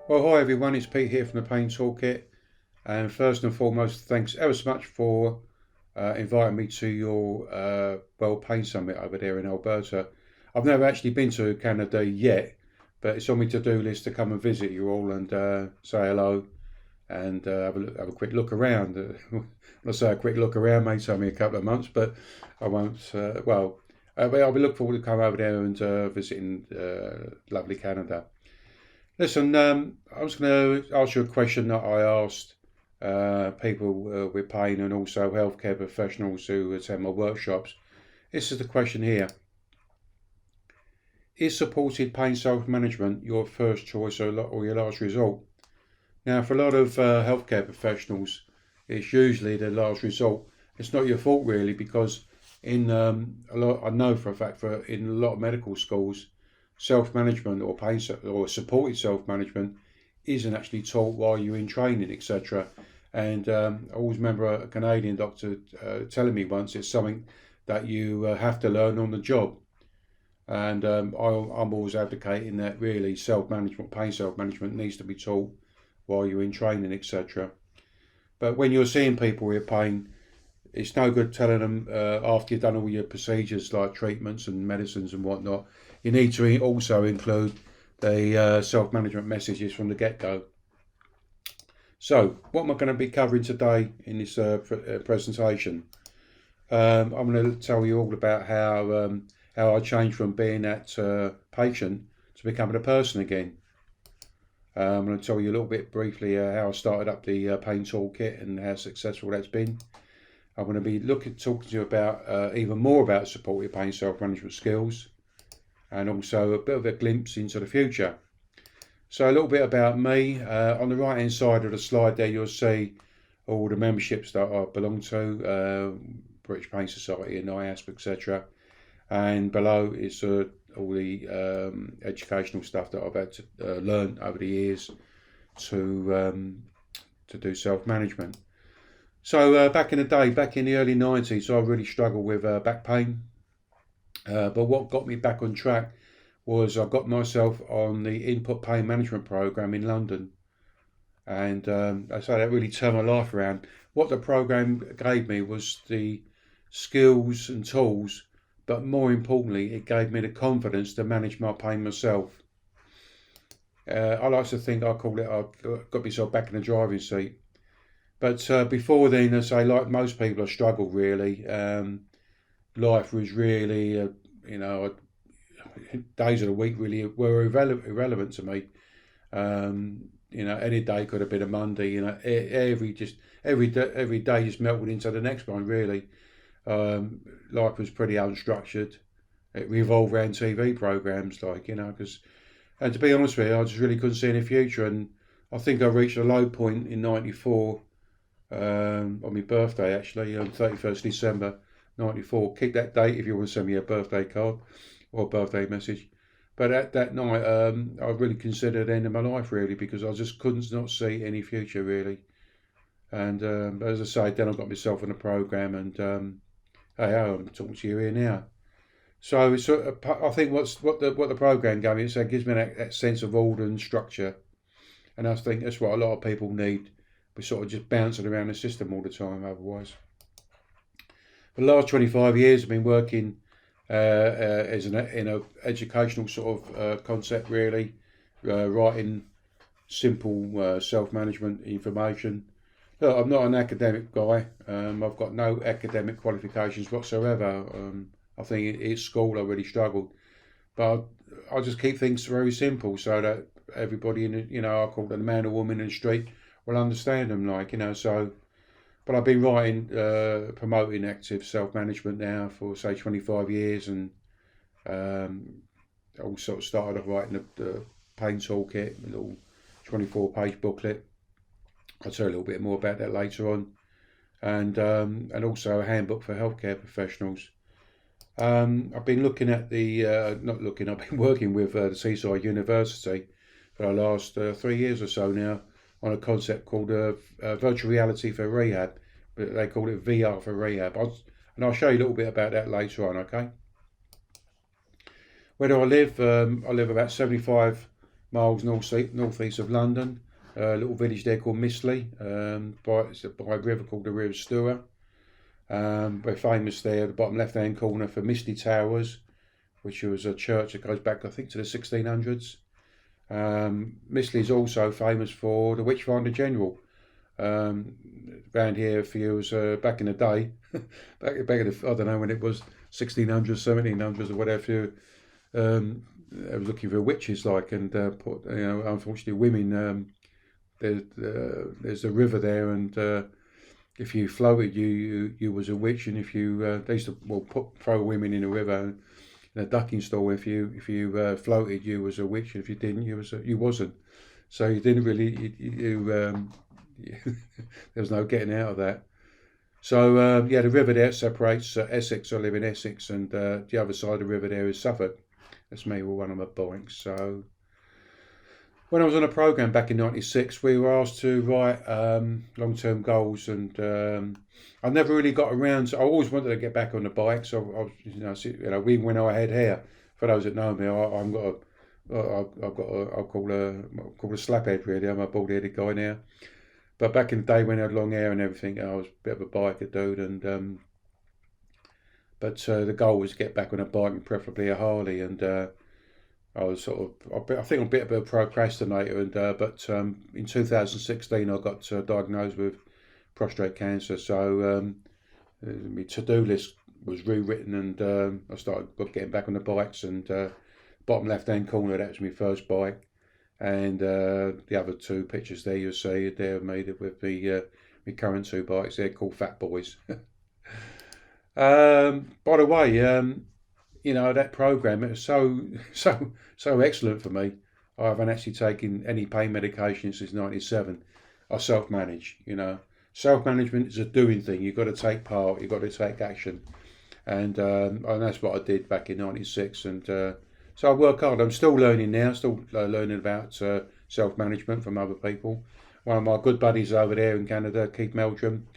Well, hi everyone, it's Pete here from the Pain Toolkit. And first and foremost, thanks ever so much for inviting me to your World Pain Summit over there in Alberta. I've never actually been to Canada yet, but it's on my to-do list to come and visit you all and say hello and have a quick look around. When I say a quick look around, may take me a couple of months, but I won't. But I'll be looking forward to come over there and visiting lovely Canada. Listen, I was going to ask you a question that I asked people with pain and also healthcare professionals who attend my workshops. This is the question here. Is supported pain self-management your first choice or your last resort? Now, for a lot of healthcare professionals, it's usually the last resort. It's not your fault really, because in I know for a fact in a lot of medical schools, self-management or supported self-management isn't actually taught while you're in training, etc. And I always remember a Canadian doctor telling me once it's something that you have to learn on the job. And I'm always advocating that really self-management, pain self-management needs to be taught while you're in training, etc. But when you're seeing people with pain, it's no good telling them after you've done all your procedures like treatments and medicines and whatnot. You need to also include the self-management messages from the get-go. So, what am I going to be covering today in this presentation? I'm going to tell you all about how I changed from being that patient to becoming a person again. I'm going to tell you a little bit briefly how I started up the Pain Toolkit and how successful that's been. I'm going to be talking to you about even more about supportive pain self-management skills, and also a bit of a glimpse into the future. So a little bit about me. On the right hand side of the slide there, you'll see all the memberships that I belong to, British Pain Society and IASP, etc. And below is all the educational stuff that I've had to learn over the years to do self-management. So back in the day, back in the early 90s, I really struggled with back pain. But what got me back on track was I got myself on the input pain management program in London. And so that really turned my life around. What the program gave me was the skills and tools, but more importantly, it gave me the confidence to manage my pain myself. I like to think I got myself back in the driving seat. But before then, I say, like most people, I struggled really. Life was really, days of the week really were irrelevant to me. Any day could have been a Monday. Every day just melted into the next one. Really, life was pretty unstructured. It revolved around TV programs, and to be honest with you, I just really couldn't see any future. And I think I reached a low point in '94. On my birthday, actually, on 31st December 94. Keep that date if you want to send me a birthday card or a birthday message. But at that night, I really considered the end of my life, really, because I just couldn't not see any future, really. And as I say, then I got myself in a program, and hey, I'm talking to you here now. So I think what the program gave me, it gives me that sense of order and structure, and I think that's what a lot of people need. We're sort of just bouncing around the system all the time otherwise. For the last 25 years, I've been working in an educational sort of concept, really, writing simple self-management information. Look, I'm not an academic guy. I've got no academic qualifications whatsoever. I think at school I really struggled. But I just keep things very simple so that everybody I call them the man or woman in the street, will understand them, but I've been writing, promoting active self-management now for say 25 years, and I sort of started off writing the Pain Toolkit, a little 24-page booklet. I'll tell you a little bit more about that later on, and also a handbook for healthcare professionals. I've been looking at I've been working with the Seaside University for the last 3 years or so now, on a concept called virtual reality for rehab, but they call it VR for rehab. I'll show you a little bit about that later on, okay? Where do I live? I live about 75 miles northeast of London. A little village there called Mistley, by a river called the River Stour. We're famous there, the bottom left-hand corner, for Mistley Towers, which was a church that goes back, I think, to the 1600s. Mistley is also famous for the Witchfinder General. Around here, if you was back in the day, back in the, I don't know when it was, 1600s, 1700s, or whatever. I was looking for witches, like, and put, unfortunately, women. There's a river there, and if you floated, you was a witch, and if you they used to throw women in the river. In a ducking store, if you floated, you was a witch. If you didn't, you wasn't. So you didn't really there was no getting out of that. So the river there separates Essex. I live in Essex, and the other side of the river there is Suffolk. That's me with one of my bikes. So when I was on a program back in '96, we were asked to write long-term goals, and I never really got around to. I always wanted to get back on the bike. So even when I had hair, for those that know me, I'll call a slaphead really. I'm a bald-headed guy now. But back in the day when I had long hair and everything, I was a bit of a biker dude, and but the goal was to get back on a bike, and preferably a Harley, and I was I think I'm a bit of a procrastinator, and but in 2016 I got diagnosed with prostate cancer, so my to-do list was rewritten, and I started getting back on the bikes, and bottom left-hand corner, that was my first bike, and the other two pictures there you'll see, they're made with my current two bikes. They're called Fat Boys. By the way, that program, it was so excellent for me. I haven't actually taken any pain medication since '97. I self-manage. Self-management is a doing thing. You've got to take part. You've got to take action, and that's what I did back in '96. And so I work hard. I'm still learning now. Still learning about self-management from other people. One of my good buddies over there in Canada, Keith Meldrum.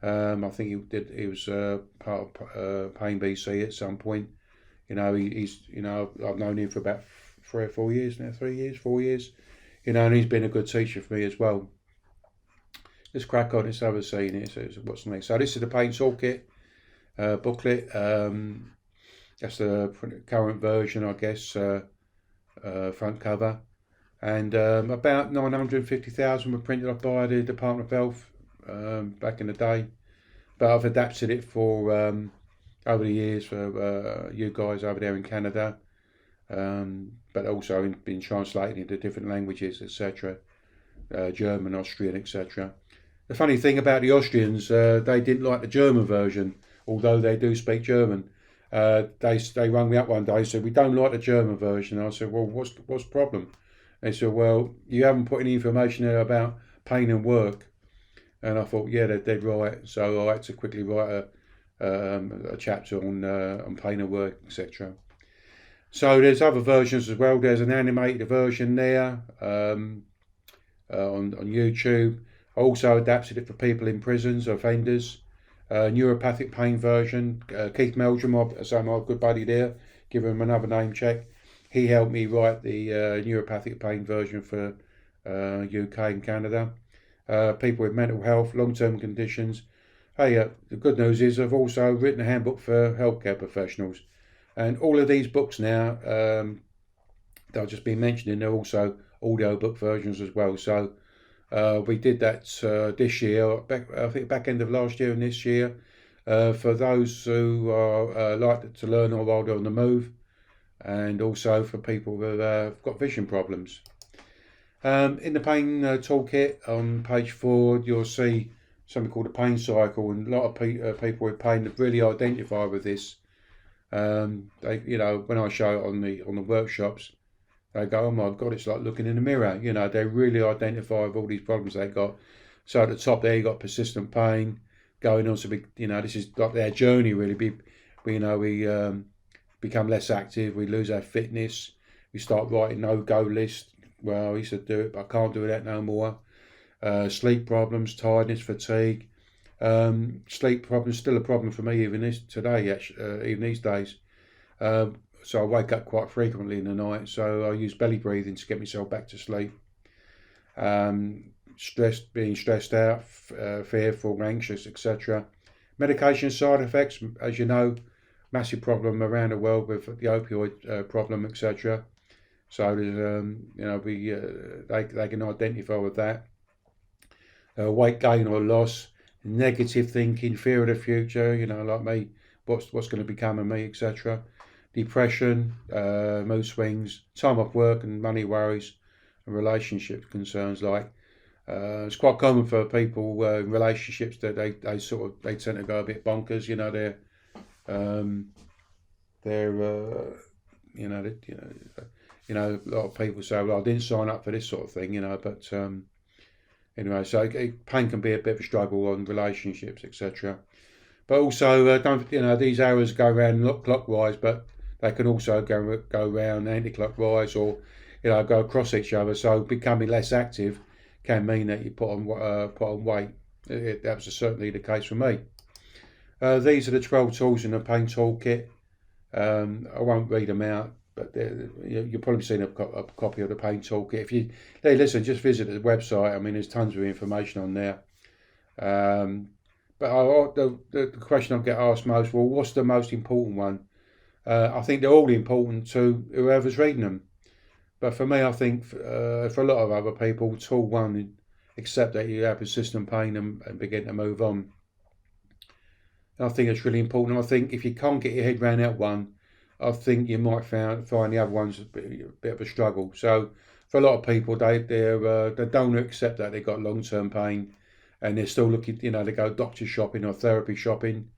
I think he was part of Pain BC at some point. He's I've known him for about 3 or 4 years now, 3 years, 4 years. And he's been a good teacher for me as well. Let's crack on. Let's have a scene here. So what's next? So this is the Pain Toolkit booklet. That's the current version, I guess. Front cover, and about 950,000 were printed off by the Department of Health back in the day. But I've adapted it for over the years for you guys over there in Canada, but also been translated into different languages, etc. German, Austrian, etc. The funny thing about the Austrians, they didn't like the German version, although they do speak German. They rang me up one day and said, "We don't like the German version." I said, "Well, what's the problem?" They said, "Well, you haven't put any information there about pain and work." And I thought, yeah, they're dead right. So I had to quickly write a chapter on pain and work, etc. So there's other versions as well. There's an animated version there on YouTube. I also adapted it for people in prisons, offenders. Neuropathic pain version. Keith Meldrum, my good buddy there, give him another name check. He helped me write the neuropathic pain version for UK and Canada. People with mental health, long-term conditions. Hey, the good news is I've also written a handbook for healthcare professionals. And all of these books now, they've just been mentioning, they're also audio book versions as well. So we did that this year, I think back end of last year and this year, for those who are like to learn while they're on the move, and also for people who have got vision problems. In the pain toolkit on page 4, you'll see something called a pain cycle, and a lot of people with pain that really identify with this. They, when I show it on the workshops, they go, "Oh my God, it's like looking in a mirror." They really identify with all these problems they got. So at the top there, you got persistent pain going on. So this is like their journey really. We become less active. We lose our fitness. We start writing no-go lists. Well, I used to do it, but I can't do that no more. Sleep problems, tiredness, fatigue. Sleep problems still a problem for me even today. Even these days. so I wake up quite frequently in the night. So I use belly breathing to get myself back to sleep. Being stressed out, fearful, anxious, etc. Medication side effects, as you know, massive problem around the world with the opioid problem, etc. So there's, they can identify with that. Weight gain or loss, negative thinking, fear of the future, like me, what's going to become of me, etc. Depression, mood swings, time off work and money worries, and relationship concerns. It's quite common for people in relationships that they tend to go a bit bonkers. A lot of people say, well, I didn't sign up for this sort of thing, but anyway, so pain can be a bit of a struggle on relationships, etc. But also, these arrows go around clockwise, but they can also go around anti-clockwise, or go across each other. So becoming less active can mean that you put on weight. That was certainly the case for me. These are the 12 tools in the pain toolkit. I won't read them out, but you've probably seen a copy of the pain toolkit. Listen, just visit the website. I mean, there's tons of information on there. But the question I get asked most, well, what's the most important one? I think they're all important to whoever's reading them. But for me, I think for a lot of other people, tool one, accept that you have persistent pain and begin to move on. And I think it's really important. I think if you can't get your head around that one, I think you might find the other ones a bit of a struggle. So for a lot of people, they don't accept that they've got long-term pain, and they're still looking, they go doctor shopping or therapy shopping,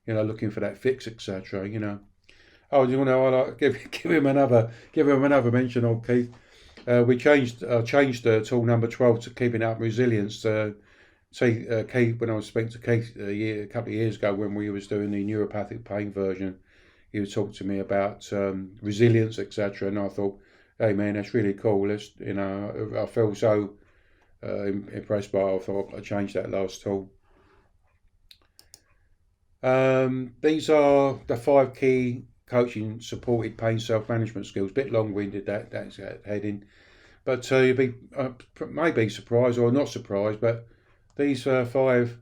looking for that fix, etc. Oh, do you want to give him another mention of Keith? We changed tool number 12 to keeping up resilience. Keith, when I was speaking to Keith a couple of years ago when we was doing the neuropathic pain version, he was talking to me about resilience, etc. And I thought, hey man, that's really cool. I feel so impressed by it. I thought I'd change that last tool. These are the 5 key coaching supported pain self-management skills. Bit long-winded, that's heading, but you may be surprised or not surprised, but these 5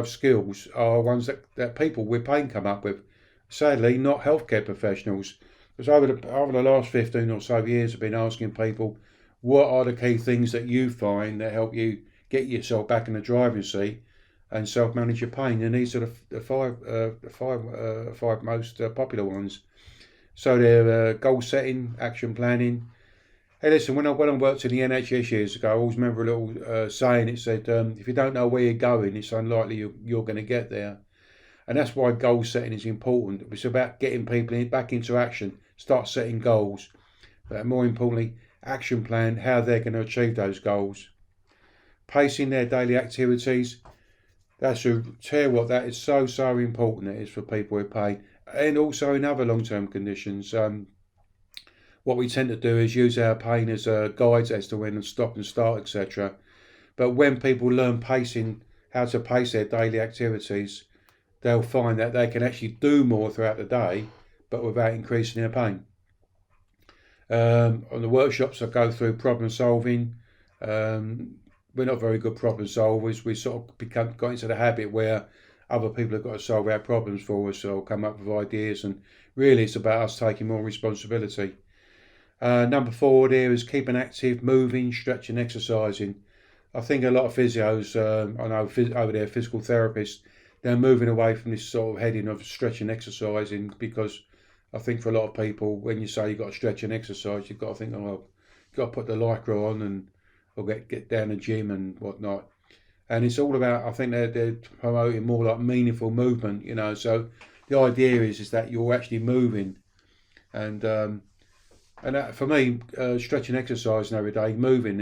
skills are ones that people with pain come up with. Sadly, not healthcare professionals, because over the last 15 or so years, I've been asking people, what are the key things that you find that help you get yourself back in the driving seat and self-manage your pain? And these are the five most popular ones. So they're goal setting, action planning. Hey, listen, when I worked in the NHS years ago, I always remember a little saying. It said, if you don't know where you're going, it's unlikely you're going to get there. And that's why goal setting is important. It's about getting people back into action, start setting goals. But more importantly, action plan, how they're going to achieve those goals. Pacing their daily activities. That is so important. It is for people with pain, and also in other long-term conditions. What we tend to do is use our pain as guides as to when to stop and start, etc. But when people learn pacing, how to pace their daily activities, they'll find that they can actually do more throughout the day, but without increasing their pain. On the workshops, I go through problem solving. We're not very good problem solvers. We sort of got into the habit where other people have got to solve our problems for us or come up with ideas, and really it's about us taking more responsibility. Number 4 there is keeping active, moving, stretching, exercising. I think a lot of physios, I know over there, physical therapists, they're moving away from this sort of heading of stretching, exercising, because I think for a lot of people, when you say you've got to stretch and exercise, you've got to think, you've got to put the lycra on or get down the gym and whatnot. And it's all about, I think they're promoting more like meaningful movement, So the idea is that you're actually moving, and that, for me, stretching, exercising every day, moving,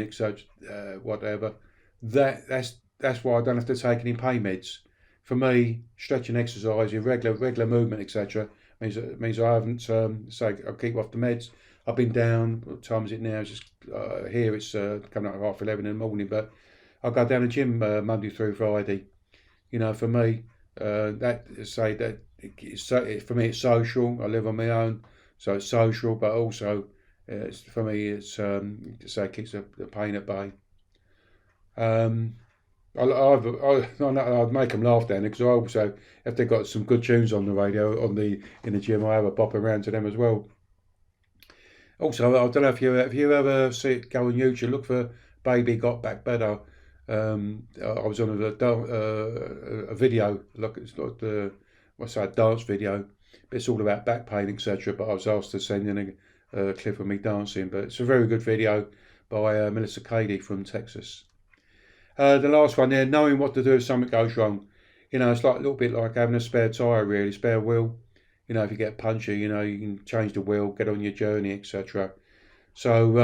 whatever. That's why I don't have to take any pain meds. For me, stretching, exercising, regular movement, etc. means I haven't say I keep off the meds. I've been down. What time is it now? It's just here. It's coming up at 11:30 in the morning, but I go down the gym Monday through Friday. For me, that for me it's social. I live on my own, so it's social, but also for me it's so it keeps the pain at bay. I'd make them laugh down because I also, if they've got some good tunes on the radio in the gym, I have a bop around to them as well. Also, I don't know if you ever see it go on YouTube, look for Baby Got Back Better. I was on a video, like it's not a dance video, but it's all about back pain, etc. But I was asked to send in a clip of me dancing, but it's a very good video by 𝐒𝐂𝐂𝐑𝐈𝐁𝐄 from Texas. The last one there, knowing what to do if something goes wrong. It's like a little bit like having a spare tyre, really, spare wheel. If you get punchy, you can change the wheel, get on your journey, etc. So,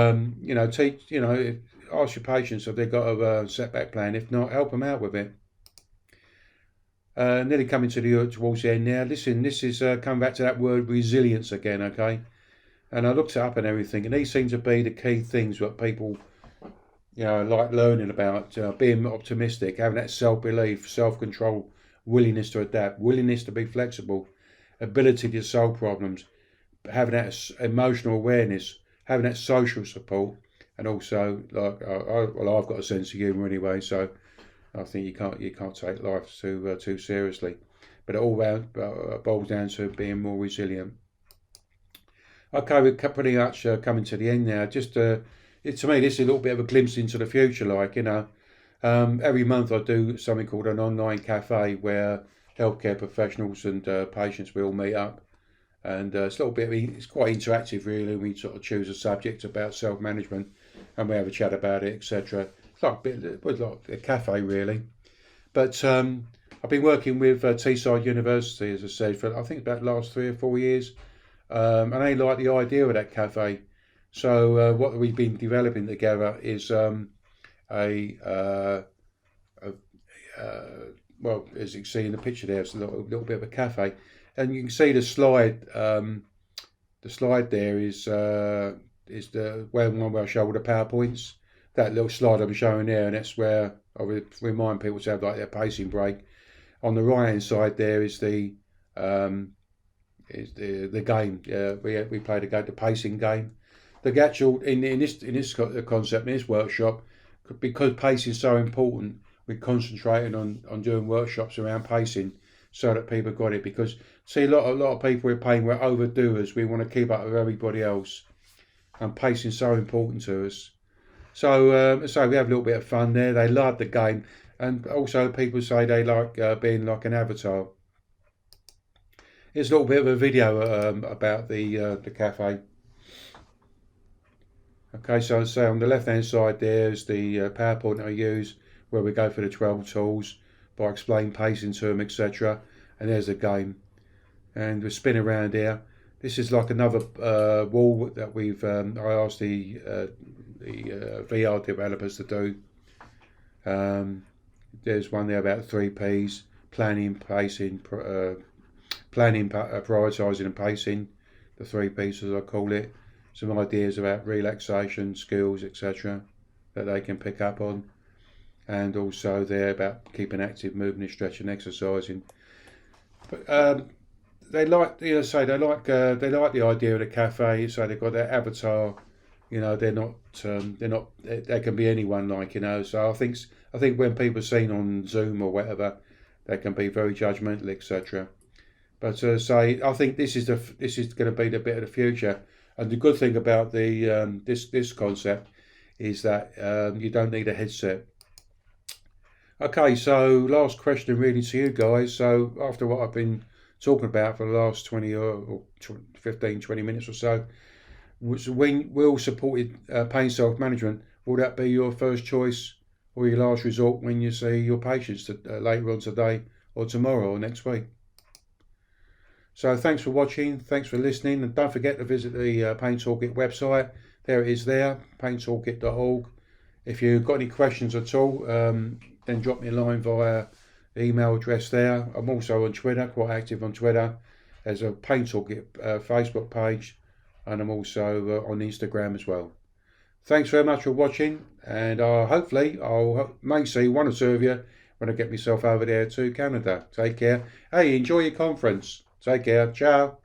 ask your patients if they've got a setback plan. If not, help them out with it. Nearly coming towards the end now. Listen, this is coming back to that word resilience again, okay? And I looked it up and everything, and these seem to be the key things that people like learning about, being optimistic, having that self-belief, self-control, willingness to adapt, willingness to be flexible, ability to solve problems, having that emotional awareness, having that social support, and also I've got a sense of humour anyway, so I think you can't take life too seriously. But it all boils down to being more resilient. Okay, we're pretty much coming to the end now. Just to me, this is a little bit of a glimpse into the future. Every month I do something called an online cafe where healthcare professionals and patients will all meet up, and it's a little bit. It's quite interactive, really. We sort of choose a subject about self-management, and we have a chat about it, etc. It's like a cafe, really. But I've been working with Teesside University, as I said, for I think about the last 3 or 4 years, and they like the idea of that cafe. So what we've been developing together is well, as you can see in the picture there, it's a little bit of a cafe, and you can see the slide. The slide there is the one where I show all the PowerPoints. That little slide I'm showing there, and that's where I would remind people to have like their pacing break. On the right hand side there is the game. We played the pacing game. The actual in this concept, in this workshop, because pacing is so important, we concentrated on doing workshops around pacing so that people got it. Because see, a lot of people with pain, we're overdoers. We want to keep up with everybody else, and pacing is so important to us. So we have a little bit of fun there. They love the game, and also people say they like being like an avatar. Here's a little bit of a video about the cafe. Okay, so say on the left hand side there's the PowerPoint I use where we go for the 12 tools, by explaining pacing to them, etc. And there's the game, and we spin around here. This is like another wall that we've I asked the VR developers to do. There's one there about 3 P's: planning, pacing, prioritising and pacing, the 3 P's as I call it. Some ideas about relaxation, skills, etc. that they can pick up on, and also there about keeping active, moving and stretching, exercising. But they like the idea of the cafe. So they've got their avatar. They can be anyone, So I think when people are seen on Zoom or whatever, they can be very judgmental, etc. But I think this is going to be the bit of the future. And the good thing about the this concept is that you don't need a headset. Okay, so last question really to you guys. So after what I've been talking about for the last 20 or 15, 20 minutes or so, when will supported pain self-management, will that be your first choice or your last resort when you see your patients later on today or tomorrow or next week? So thanks for watching, thanks for listening, and don't forget to visit the Pain Toolkit website. There it is there, paintoolkit.org. If you've got any questions at all, then drop me a line via email address there. I'm also on Twitter, quite active on Twitter. There's a Pain Toolkit Facebook page, and I'm also on Instagram as well. Thanks very much for watching, and hopefully I may see one or two of you when I get myself over there to Canada. Take care. Hey, enjoy your conference. Take care. Ciao.